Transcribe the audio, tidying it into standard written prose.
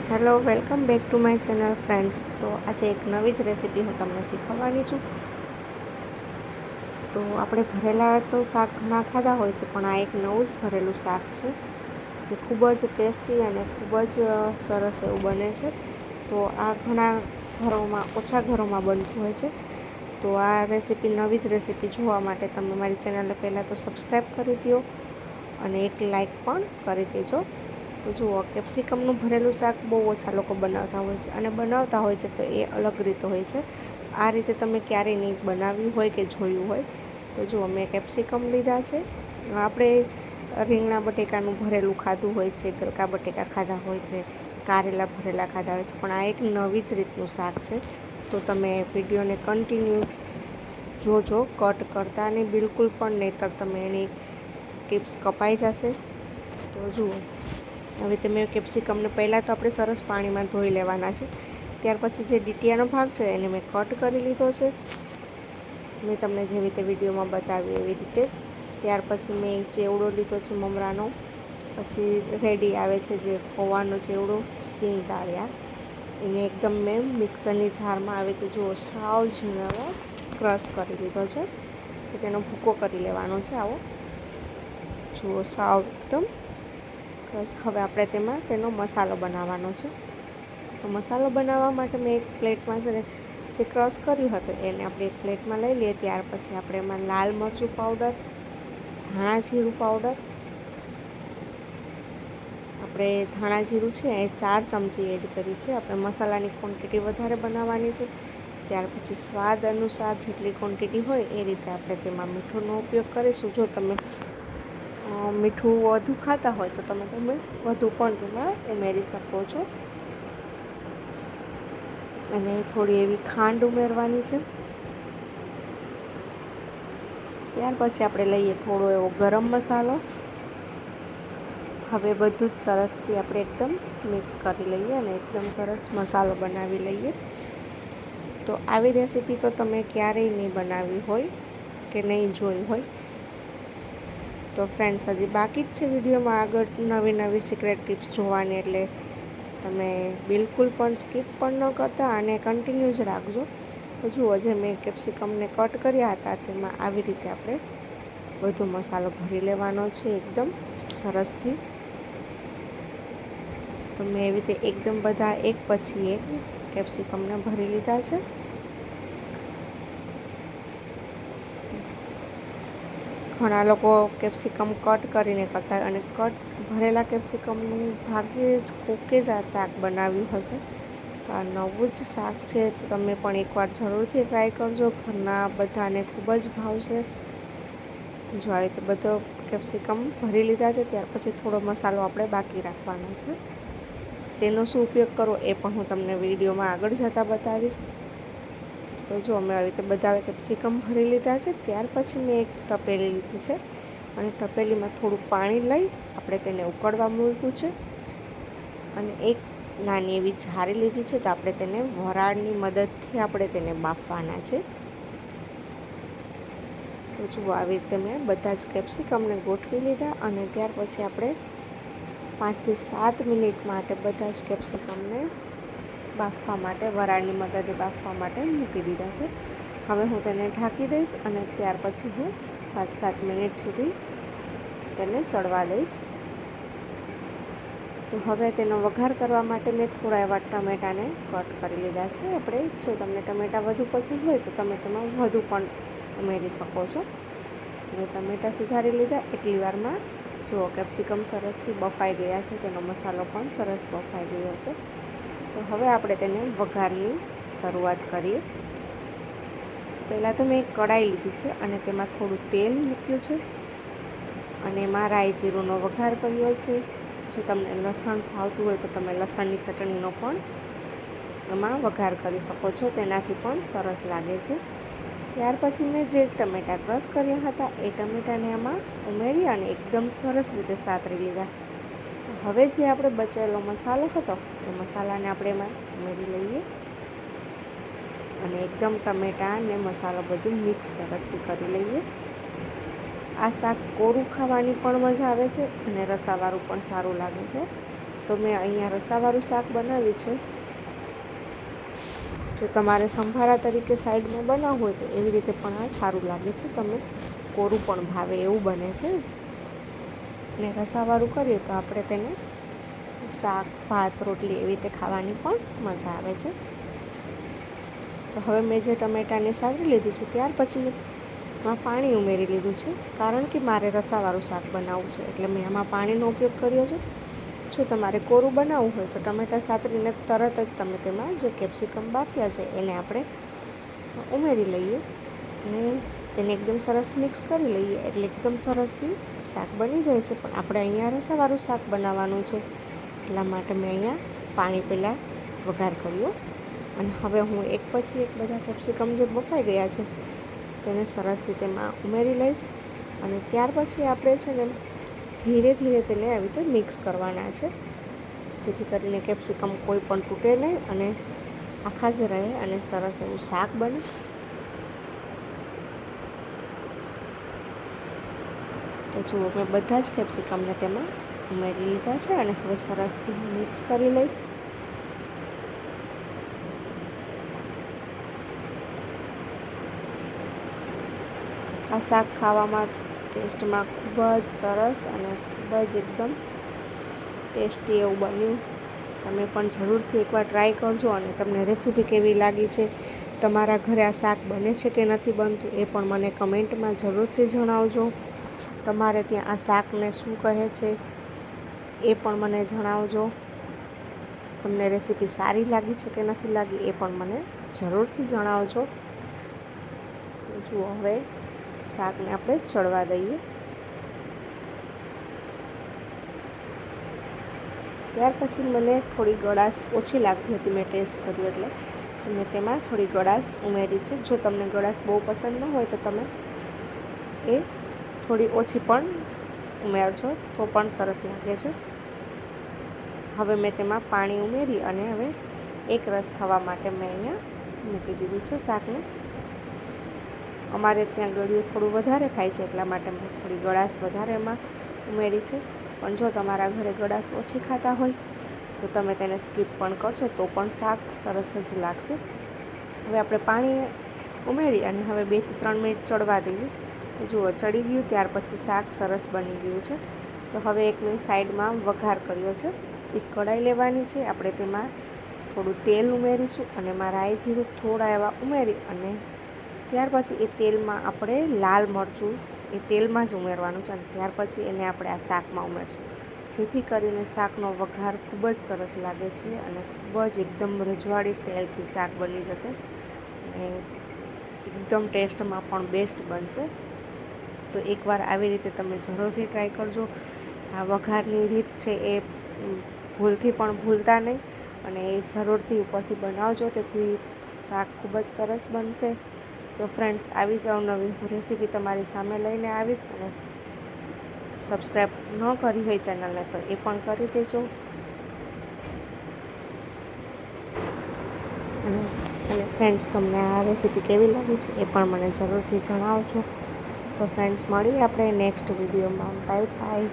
Hello, welcome back to my channel friends. તો આજે એક નવી જ રેસીપી હું તમને શીખવવાની છું. તો આપણે ભરેલા તો શાક ઘણા ખાધા હોય છે, પણ આ એક નવું જ ભરેલું શાક છે જે ખૂબ જ ટેસ્ટી અને ખૂબ જ સરસ એવું બને છે. તો આ ઘણા ઓછા ઘરોમાં બનતું હોય છે. તો આ રેસીપી નવી જ રેસીપી જોવા માટે તમે મારી ચેનલને પહેલાં તો સબસ્ક્રાઈબ કરી દો અને એક લાઈક પણ કરી દેજો. તો જુઓ, કેપ્સિકમનું ભરેલું શાક બહુ ઓછા લોકો બનાવતા હોય છે, અને બનાવતા હોય છે તો એ અલગ રીતે હોય છે. આ રીતે તમે ક્યારેય નહીં બનાવ્યું હોય કે જોયું હોય. તો જુઓ, મેં કેપ્સિકમ લીધા છે. આપણે રીંગણા બટેકાનું ભરેલું ખાધું હોય છે, ગલકા બટેકા ખાધા હોય છે, કારેલા ભરેલા ખાધા હોય છે, પણ આ એક નવી જ રીતનું શાક છે. તો તમે વિડીયોને કન્ટિન્યુ જોજો, કટ કરતા નહીં બિલકુલ પણ, નહીંતર તમે એની ટિપ્સ કપાઈ જશે. તો જુઓ, હવે તમે કેપ્સિકમને પહેલાં તો આપણે સરસ પાણીમાં ધોઈ લેવાના છે. ત્યાર પછી જે ડીટીયાનો ભાગ છે એને મેં કટ કરી લીધો છે, મેં તમને જેવી રીતે વિડીયોમાં બતાવ્યું એવી રીતે જ. ત્યાર પછી મેં ચેવડો લીધો છે મમરાનો, પછી રેડી આવે છે જે પૌવાનો ચેવડો, સિંગ દાળિયા, એને એકદમ મેં મિક્સરની જારમાં આવી રીતે જુઓ સાવ ઝીણો ક્રશ કરી લીધો છે. તેનો ભૂકો કરી લેવાનો છે આવો જુઓ, સાવ એકદમ બસ. હવે આપણે તેમાં તેનો મસાલો બનાવવાનો છે. તો મસાલો બનાવવા માટે મેં એક પ્લેટમાં છે ને જે ક્રશ કર્યું હતું એને આપણે એક પ્લેટમાં લઈ લઈએ. ત્યાર પછી આપણે એમાં લાલ મરચું પાવડર, ધાણા જીરું પાવડર, આપણે ધાણા જીરું છે એ 4 ચમચી એડ કરી છે. આપણે મસાલાની ક્વોન્ટિટી વધારે બનાવવાની છે. ત્યાર પછી સ્વાદ અનુસાર જેટલી ક્વોન્ટિટી હોય એ રીતે આપણે તેમાં મીઠુંનો ઉપયોગ કરીશું. જો તમે મીઠું વધુ ખાતા હોય તો તમે વધુ પણ તેમાં ઉમેરી શકો છો. અને થોડી એવી ખાંડ ઉમેરવાની છે. ત્યાર પછી આપણે લઈએ થોડો એવો ગરમ મસાલો. હવે બધું જ સરસથી આપણે એકદમ મિક્સ કરી લઈએ અને એકદમ સરસ મસાલો બનાવી લઈએ. તો આવી રેસીપી તો તમે ક્યારેય નહીં બનાવી હોય કે નહીં જોઈ હોય. તો ફ્રેન્ડ્સ, હજી બાકી જ છે વિડીયોમાં આગળ નવી નવી સિક્રેટ ટિપ્સ જોવાની, એટલે તમે બિલકુલ પણ સ્કીપ પણ ન કરતા અને કન્ટિન્યુ જ રાખજો. તો જુઓ, જે મેં કેપ્સિકમને કટ કર્યા હતા તેમાં આવી રીતે આપણે બધો મસાલો ભરી લેવાનો છે એકદમ સરસથી. તો મેં એવી રીતે એકદમ બધા એક પછી એક કેપ્સિકમને ભરી લીધા છે. ઘણા લોકો કેપ્સિકમ કટ કરીને કરતા હોય, અને ભરેલા કેપ્સિકમનું ભાગ્યે જ કોકે જ આ શાક બનાવ્યું હશે. તો આ નવું જ શાક છે, તો તમે પણ એકવાર જરૂરથી ટ્રાય કરજો. ઘરના બધાને ખૂબ જ ભાવશે. જો આવી રીતે બધો કેપ્સિકમ ભરી લીધા છે. ત્યાર પછી થોડો મસાલો આપણે બાકી રાખવાનો છે. તેનો શું ઉપયોગ કરવો એ પણ હું તમને વિડીયોમાં આગળ જતાં બતાવીશ. તો જો, અમે આવી રીતે બધા કેપ્સિકમ ભરી લીધા છે. ત્યાર પછી મેં એક તપેલી લીધી છે, અને તપેલીમાં થોડું પાણી લઈ આપણે તેને ઉકળવા મૂક્યું છે. અને એક નાની એવી જારી લીધી છે, તો આપણે તેને વરાળની મદદથી આપણે તેને બાફવાના છે. તો જુઓ, આવી રીતે મેં બધા જ કેપ્સિકમને ગોઠવી લીધા, અને ત્યાર પછી આપણે 5 થી 7 મિનિટ માટે બધા જ કેપ્સિકમને બાફવા માટે, વરાળની મદદે બાફવા માટે મૂકી દીધા છે. હવે હું તેને ઢાંકી દઈશ અને ત્યાર પછી હું 5-7 મિનિટ સુધી તેને ચડવા દઈશ. તો હવે તેનો વઘાર કરવા માટે મેં થોડા એવા ટમેટાને કટ કરી લીધા છે. આપણે જો તમને ટમેટાં વધુ પસંદ હોય તો તમે તેમાં વધુ પણ ઉમેરી શકો છો. હવે ટમેટાં સુધારી લીધા. એટલી વારમાં જુઓ, કેપ્સિકમ સરસથી બફાઈ ગયા છે, તેનો મસાલો પણ સરસ બફાઈ ગયો છે. તો હવે આપણે તેને વઘારની શરૂઆત કરીએ. પહેલાં તો મેં એક કઢાઈ લીધી છે અને તેમાં થોડું તેલ મૂક્યું છે, અને એમાં રાઈ જીરુંનો વઘાર કર્યો છે. જો તમને લસણ ભાવતું હોય તો તમે લસણની ચટણીનો પણ એમાં વઘાર કરી શકો છો, તેનાથી પણ સરસ લાગે છે. ત્યાર પછી મેં જે ટમેટાં ક્રશ કર્યા હતા એ ટમેટાને એમાં ઉમેરી અને એકદમ સરસ રીતે સાતરી લીધા. તો હવે જે આપણે બચેલો મસાલો હતો એ મસાલાને આપણે એમાં ઉમેરી લઈએ, અને એકદમ ટમેટાં અને મસાલો બધું મિક્સ સરસથી કરી લઈએ. આ શાક કોરું ખાવાની પણ મજા આવે છે, અને રસાવાળું પણ સારું લાગે છે. તો મેં અહીંયા રસાવાળું શાક બનાવ્યું છે. જો તમારે સંભારા તરીકે સાઈડમાં બનાવવું હોય તો એવી રીતે પણ આ સારું લાગે છે. તમે કોરું પણ ભાવે એવું બને છે. અને રસાવાળું કરીએ તો આપણે તેને શાક, ભાત, રોટલી એવી રીતે ખાવાની પણ મજા આવે છે. તો હવે મેં જે ટમેટાને સાતરી લીધું છે ત્યાર પછી મેં પાણી ઉમેરી લીધું છે, કારણ કે મારે રસાવાળું શાક બનાવવું છે એટલે મેં આમાં પાણીનો ઉપયોગ કર્યો છે. જો તમારે કોરું બનાવવું હોય તો ટમેટાં સાતરીને તરત જ તમે તેમાં જે કેપ્સિકમ બાફ્યા છે એને આપણે ઉમેરી લઈએ અને તેને એકદમ સરસ મિક્સ કરી લઈએ એટલે એકદમ સરસથી શાક બની જાય છે. પણ આપણે અહીંયા રસાવાળું શાક બનાવવાનું છે એટલા માટે મેં અહીંયા પાણી પહેલાં વઘાર કર્યો અને હવે હું એક પછી એક બધા કેપ્સિકમ જે બફાઈ ગયા છે તેને સરસથી તેમાં ઉમેરી લઈશ અને ત્યાર પછી આપણે છે ને ધીરે ધીરે તેને આવી રીતે મિક્સ કરવાના છે, જેથી કરીને કેપ્સિકમ કોઈ પણ તૂટે નહીં અને આખા જ રહે અને સરસ એવું શાક બને. તો જુઓ મેં બધા જ કેપ્સિકમને તેમાં ઉમેરી લીધા છે અને હવે સરસથી મિક્સ કરી લઈશ. આ શાક ખાવામાં ટેસ્ટમાં ખૂબ જ સરસ અને ખૂબ જ એકદમ ટેસ્ટી એવું બન્યું. તમે પણ જરૂરથી એકવાર ટ્રાય કરજો અને તમને રેસીપી કેવી લાગી છે, તમારા ઘરે આ શાક બને છે કે નથી બનતું એ પણ મને કમેન્ટમાં જરૂરથી જણાવજો. તમારે ત્યાં આ શાકને શું કહે છે એ પણ મને જણાવજો. તમને રેસીપી સારી લાગી છે કે નથી લાગી એ પણ મને જરૂરથી જણાવજો. જુઓ હવે શાકને આપણે ચડવા દઈએ. ત્યાર પછી મને થોડી ગળાશ ઓછી લાગતી હતી, મેં ટેસ્ટ કર્યું એટલે મેં તેમાં થોડી ગળાશ ઉમેરી છે. જો તમને ગળાશ બહુ પસંદ ન હોય તો તમે એ થોડી ઓછી પણ ઉમેરજો તો પણ સરસ લાગે છે. હવે મેં તેમાં પાણી ઉમેરી અને હવે એક રસ થવા માટે મેં અહીંયા મૂકી દીધું છે શાકને. અમારે ત્યાં ગળ્યું થોડું વધારે ખાય છે એટલા માટે મેં થોડી ગળાશ વધારે એમાં ઉમેરી છે. પણ જો તમારા ઘરે ગળાશ ઓછી ખાતા હોય તો તમે તેને સ્કીપ પણ કરશો તો પણ શાક સરસ જ લાગશે. હવે આપણે પાણી ઉમેરી અને હવે 2 થી 3 મિનિટ ચડવા દઈએ. તો જુઓ ચડી ગયું, ત્યાર પછી શાક સરસ બની ગયું છે. તો હવે એક મેં સાઈડમાં વઘાર કર્યો છે. એક કઢાઈ લેવાની છે, આપણે તેમાં થોડું તેલ ઉમેરીશું અને એમાં રાઈ જીરું થોડા એવા ઉમેરી અને ત્યાર પછી એ તેલમાં આપણે લાલ મરચું એ તેલમાં જ ઉમેરવાનું છે અને ત્યાર પછી એને આપણે આ શાકમાં ઉમેરશું, જેથી કરીને શાકનો વઘાર ખૂબ જ સરસ લાગે છે અને ખૂબ જ એકદમ રજવાડી સ્ટાઇલથી શાક બની જશે અને એકદમ ટેસ્ટમાં પણ બેસ્ટ બનશે. તો એકવાર આવી રીતે તમે જરૂરથી ટ્રાય કરજો. આ વઘારની રીત છે એ ભૂલથી પણ ભૂલતા નહીં અને એ જરૂરથી ઉપરથી બનાવજો, તેથી શાક ખૂબ જ સરસ બનશે. તો ફ્રેન્ડ્સ, આવી જ અવનવી રેસીપી તમારી સામે લઈને આવીશ અને સબસ્ક્રાઈબ ન કરી હોય ચેનલને તો એ પણ કરી દેજો. અને ફ્રેન્ડ્સ, તમને આ રેસીપી કેવી લાગી છે એ પણ મને જરૂરથી જણાવજો. તો ફ્રેન્ડ્સ, મળીએ આપણે નેક્સ્ટ વિડીયોમાં. Bye bye.